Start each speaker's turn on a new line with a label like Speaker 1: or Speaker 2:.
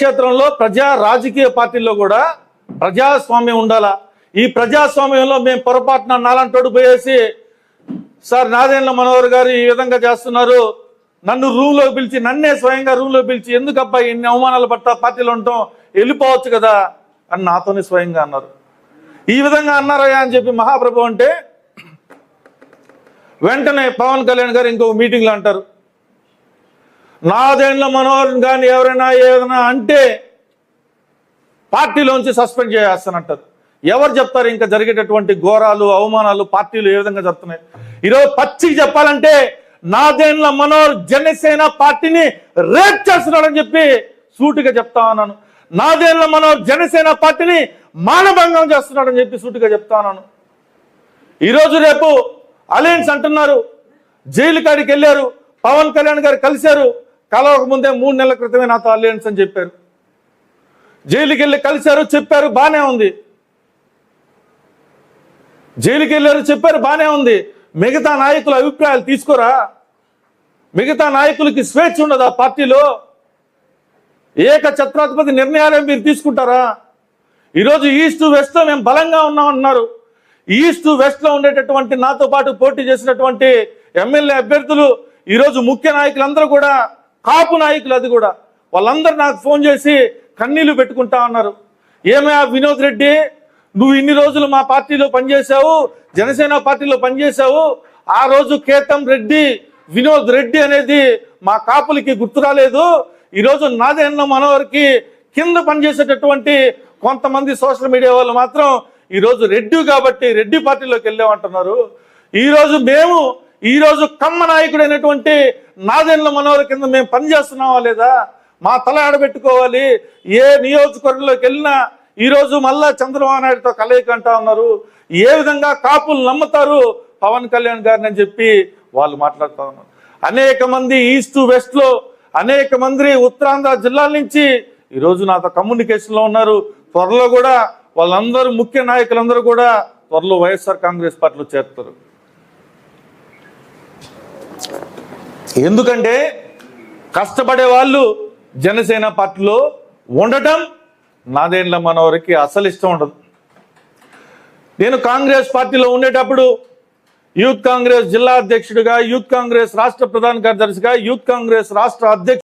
Speaker 1: క్షేత్రంలో రాజకీయ పార్టీల్లో కూడా ప్రజాస్వామ్యం ఉండాలా. ఈ ప్రజాస్వామ్యంలో మేము పొరపాటున నాలంటోడు పోయేసి, సార్ నాదెండ్ల మనోహర్ గారు ఈ విధంగా చేస్తున్నారు, నన్ను రూమ్లో పిలిచి, నన్నే స్వయంగా రూమ్లో పిలిచి, ఎందుకబ్బా ఇన్ని అవమానాలు పట్టా పార్టీలో ఉంటాం, వెళ్ళిపోవచ్చు కదా అని నాతోనే స్వయంగా అన్నారు. ఈ విధంగా అన్నారయ్యా అని చెప్పి మహాప్రభు అంటే వెంటనే పవన్ కళ్యాణ్ గారు ఇంకొక మీటింగ్లో అంటారు, నాదెండ్ల మనోహర్ కానీ ఎవరైనా ఏదైనా అంటే పార్టీలోంచి సస్పెండ్ చేస్తానంటారు. ఎవరు చెప్తారు ఇంకా జరిగేటటువంటి ఘోరాలు అవమానాలు పార్టీలు ఏ విధంగా జరుగుతున్నాయి? ఈరోజు పచ్చికి చెప్పాలంటే నాదెండ్ల మనోహర్ జనసేన పార్టీని రేప్ చేస్తున్నాడని చెప్పి సూటిగా చెప్తా ఉన్నాను. నాదెండ్ల మనోహర్ జనసేన పార్టీని మానభంగం చేస్తున్నాడని చెప్పి సూటిగా చెప్తా ఉన్నాను. ఈరోజు రేపు అలయన్స్ అంటున్నారు, జైలు కాడికి వెళ్ళారు, పవన్ కళ్యాణ్ గారు కలిశారు, కలవక ముందే 3 నెలల క్రితమే నాతో అలయన్స్ అని చెప్పారు. జైలుకి వెళ్ళి కలిశారు, చెప్పారు, బానే ఉంది. జైలుకి వెళ్ళారు, చెప్పారు, బానే ఉంది. మిగతా నాయకుల అభిప్రాయాలు తీసుకోరా? మిగతా నాయకులకి స్వేచ్ఛ ఉండదా పార్టీలో? ఏకఛత్రాధిపతి నిర్ణయాలే మీరు తీసుకుంటారా? ఈరోజు ఈస్ట్ వెస్ట్ లో మేము బలంగా ఉన్నామన్నారు. ఈస్ట్ వెస్ట్ లో ఉండేటటువంటి నాతో పాటు పోటీ చేసినటువంటి ఎమ్మెల్యే అభ్యర్థులు ఈరోజు ముఖ్య నాయకులందరూ కూడా కాపు నాయకులు, అది కూడా వాళ్ళందరూ నాకు ఫోన్ చేసి కన్నీళ్లు పెట్టుకుంటా ఉన్నారు. ఏమయ్యా వినోద్ రెడ్డి, నువ్వు ఇన్ని రోజులు మా పార్టీలో పనిచేశావు, జనసేన పార్టీలో పనిచేశావు, ఆ రోజు కేతం రెడ్డి వినోద్ రెడ్డి అనేది మా కాపులకి గుర్తు రాలేదు. ఈరోజు నాదెండ్ల మనోహర్కి కింద పనిచేసేటటువంటి కొంతమంది సోషల్ మీడియా వాళ్ళు మాత్రం ఈరోజు రెడ్డి కాబట్టి రెడ్డి పార్టీలోకి వెళ్ళామంటున్నారు. ఈరోజు కమ్మ నాయకుడైనటువంటి నాదెండ్ల మనోహర్ కింద మేము పనిచేస్తున్నావా లేదా? మా తల ఆడబెట్టుకోవాలి. ఏ నియోజకవర్గంలోకి వెళ్ళినా ఈరోజు మళ్ళా చంద్రబాబు నాయుడుతో కలయిక అంటా ఉన్నారు. ఏ విధంగా కాపులు నమ్ముతారు పవన్ కళ్యాణ్ గారిని అని చెప్పి వాళ్ళు మాట్లాడుతూ ఉన్నారు. అనేక మంది ఈస్ట్ వెస్ట్ లో, అనేక మంది ఉత్తరాంధ్ర జిల్లాల నుంచి ఈరోజు నాతో కమ్యూనికేషన్లో ఉన్నారు. త్వరలో కూడా వాళ్ళందరూ ముఖ్య నాయకులందరూ కూడా త్వరలో వైఎస్ఆర్ కాంగ్రెస్ పార్టీలో చేరుతారు. ఎందుకంటే కష్టపడే వాళ్ళు జనసేన పార్టీలో ఉండటం నాదెండ్ల మనోహర్కి అసలు ఇష్టం ఉండదు. నేను కాంగ్రెస్ పార్టీలో ఉండేటప్పుడు యూత్ కాంగ్రెస్ జిల్లా అధ్యక్షుడిగా, యూత్ కాంగ్రెస్ రాష్ట్ర ప్రధాన కార్యదర్శిగా, యూత్ కాంగ్రెస్ రాష్ట్ర అధ్యక్షుడిగా